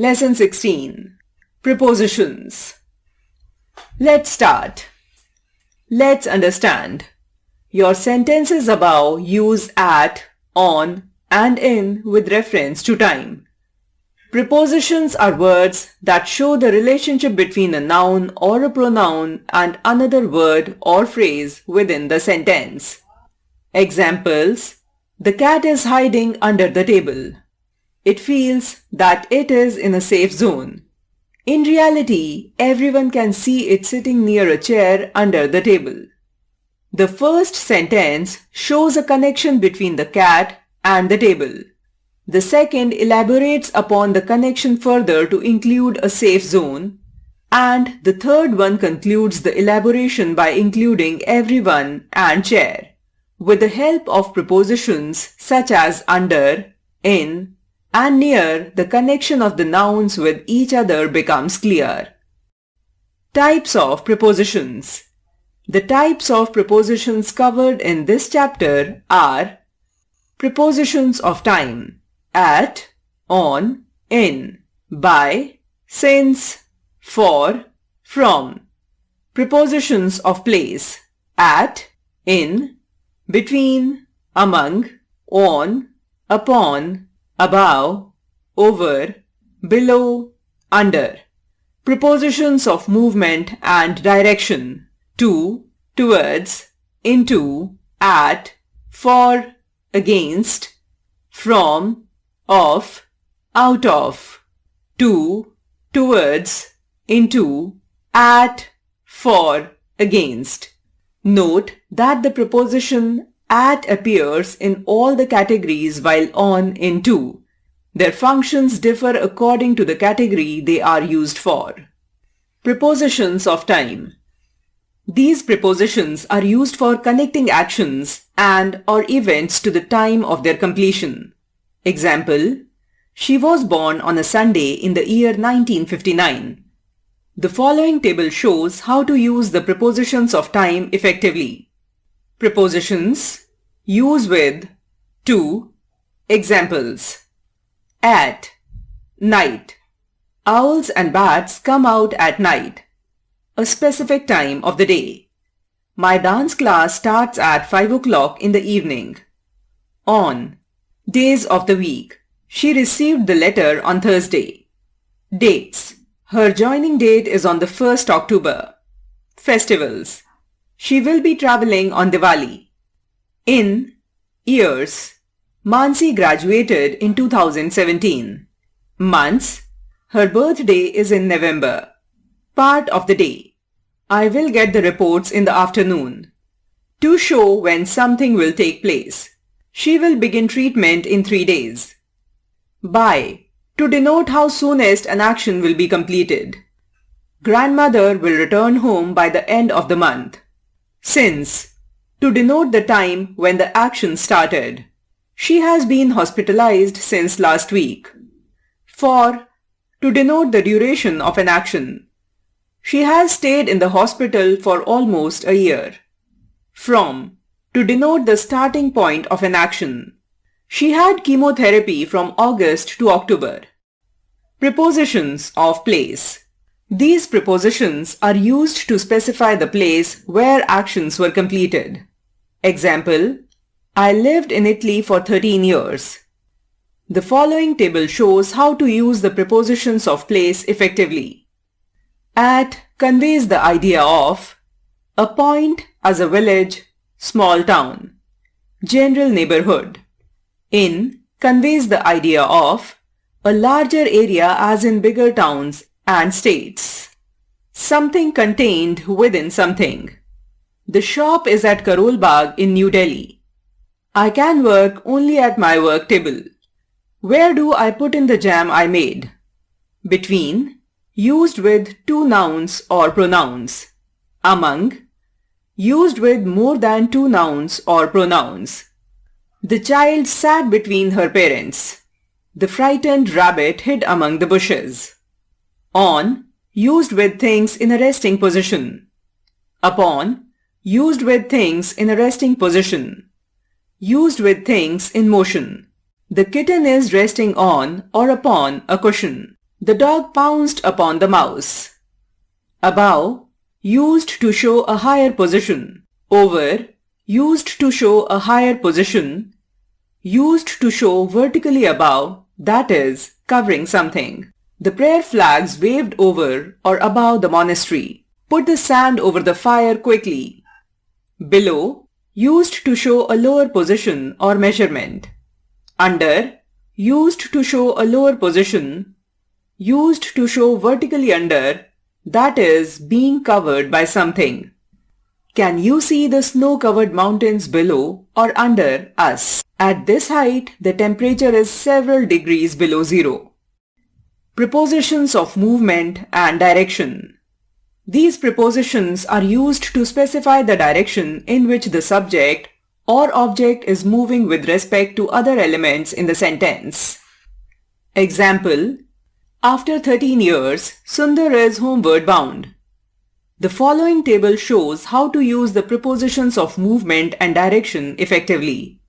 Lesson 16. Prepositions. Let's start. Let's understand. Your sentences above use at, on, and in with reference to time. Prepositions are words that show the relationship between a noun or a pronoun and another word or phrase within the sentence. Examples: the cat is hiding under the table. It feels that it is in a safe zone. In reality, everyone can see it sitting near a chair under the table. The first sentence shows a connection between the cat and the table. The second elaborates upon the connection further to include a safe zone, and the third one concludes the elaboration by including everyone and chair. With the help of prepositions such as under, in, and near, the connection of the nouns with each other becomes clear. Types of prepositions. The types of prepositions covered in this chapter are prepositions of time: at, on, in, by, since, for, from. Prepositions of place: at, in, between, among, on, upon, above, over, below, under. Prepositions of movement and direction: to, towards, into, at, for, against, from, of, out of. To, towards, into, at, for, against. Note that the preposition at appears in all the categories while on in to. Their functions differ according to the category they are used for. Prepositions of time. These prepositions are used for connecting actions and or events to the time of their completion. Example: she was born on a Sunday in the year 1959. The following table shows how to use the prepositions of time effectively. Prepositions. Use with to. Examples: at, night. Owls and bats come out at night. A specific time of the day. My dance class starts at 5 o'clock in the evening. On. Days of the week. She received the letter on Thursday. Dates. Her joining date is on the 1st October. Festivals. She will be traveling on Diwali. In. Years. Mansi graduated in 2017. Months. Her birthday is in November. Part of the day. I will get the reports in the afternoon. To show when something will take place. She will begin treatment in 3 days. By. To denote how soonest an action will be completed. Grandmother will return home by the end of the month. Since. To denote the time when the action started. She has been hospitalized since last week. For. To denote the duration of an action. She has stayed in the hospital for almost a year. From. To denote the starting point of an action. She had chemotherapy from August to October. Prepositions of place. These prepositions are used to specify the place where actions were completed. Example: I lived in Italy for 13 years. The following table shows how to use the prepositions of place effectively. At conveys the idea of a point as a village, small town, general neighborhood. In conveys the idea of a larger area as in bigger towns and states. Something contained within something. The shop is at Karol Bagh in New Delhi. I can work only at my work table. Where do I put in the jam I made? Between, used with two nouns or pronouns. Among, used with more than two nouns or pronouns. The child sat between her parents. The frightened rabbit hid among the bushes. On, used with things in a resting position. Upon, used with things in a resting position. Used with things in motion. The kitten is resting on or upon a cushion. The dog pounced upon the mouse. Above, used to show a higher position. Over, used to show a higher position. Used to show vertically above, that is, covering something. The prayer flags waved over or above the monastery. Put the sand over the fire quickly. Below, used to show a lower position or measurement. Under, used to show a lower position. Used to show vertically under, that is, being covered by something. Can you see the snow-covered mountains below or under us? At this height, the temperature is several degrees below zero. Prepositions of movement and direction. These prepositions are used to specify the direction in which the subject or object is moving with respect to other elements in the sentence. Example: after 13 years, Sundar is homeward bound. The following table shows how to use the prepositions of movement and direction effectively.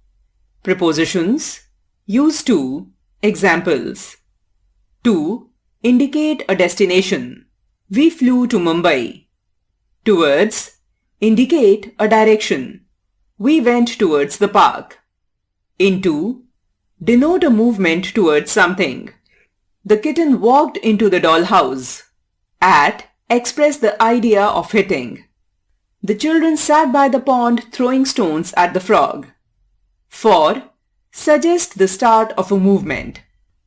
Prepositions: use to, examples. To indicate a destination. We flew to Mumbai. Towards indicate a direction. We went towards the park. Into denote a movement towards something. The kitten walked into the dollhouse. At express the idea of hitting. The children sat by the pond throwing stones at the frog. For suggest the start of a movement.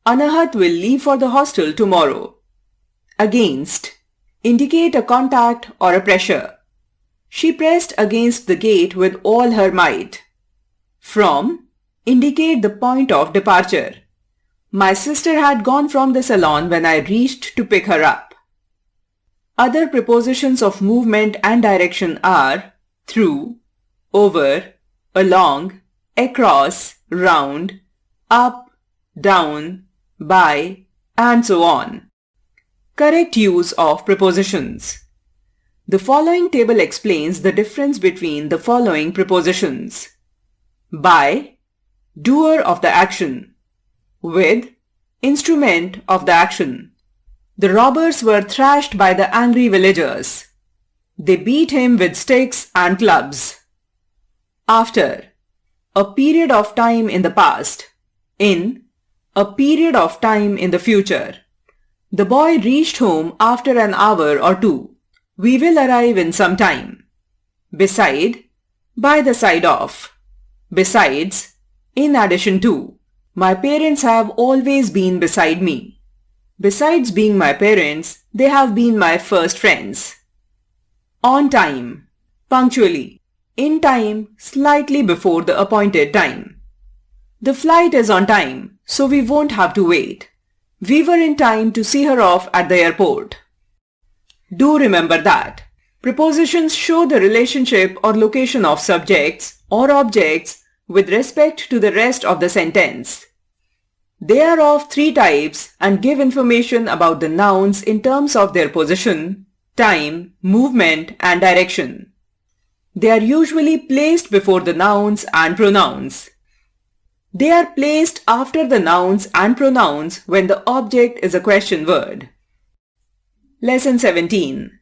Anahat will leave for the hostel tomorrow. Against indicate a contact or a pressure. She pressed against the gate with all her might. From indicate the point of departure. My sister had gone from the salon when I reached to pick her up. Other prepositions of movement and direction are through, over, along, across, round, up, down, by, and so on. Correct use of prepositions. The following table explains the difference between the following prepositions. By, doer of the action. With, instrument of the action. The robbers were thrashed by the angry villagers. They beat him with sticks and clubs. After, a period of time in the past. In, a period of time in the future. The boy reached home after an hour or two. We will arrive in some time. Beside, by the side of. Besides, in addition to. My parents have always been beside me. Besides being my parents, they have been my first friends. On time, punctually. In time, slightly before the appointed time. The flight is on time, so we won't have to wait. We were in time to see her off at the airport. Do remember that. Prepositions show the relationship or location of subjects or objects with respect to the rest of the sentence. They are of three types and give information about the nouns in terms of their position, time, movement, and direction. They are usually placed before the nouns and pronouns. They are placed after the nouns and pronouns when the object is a question word. Lesson 17.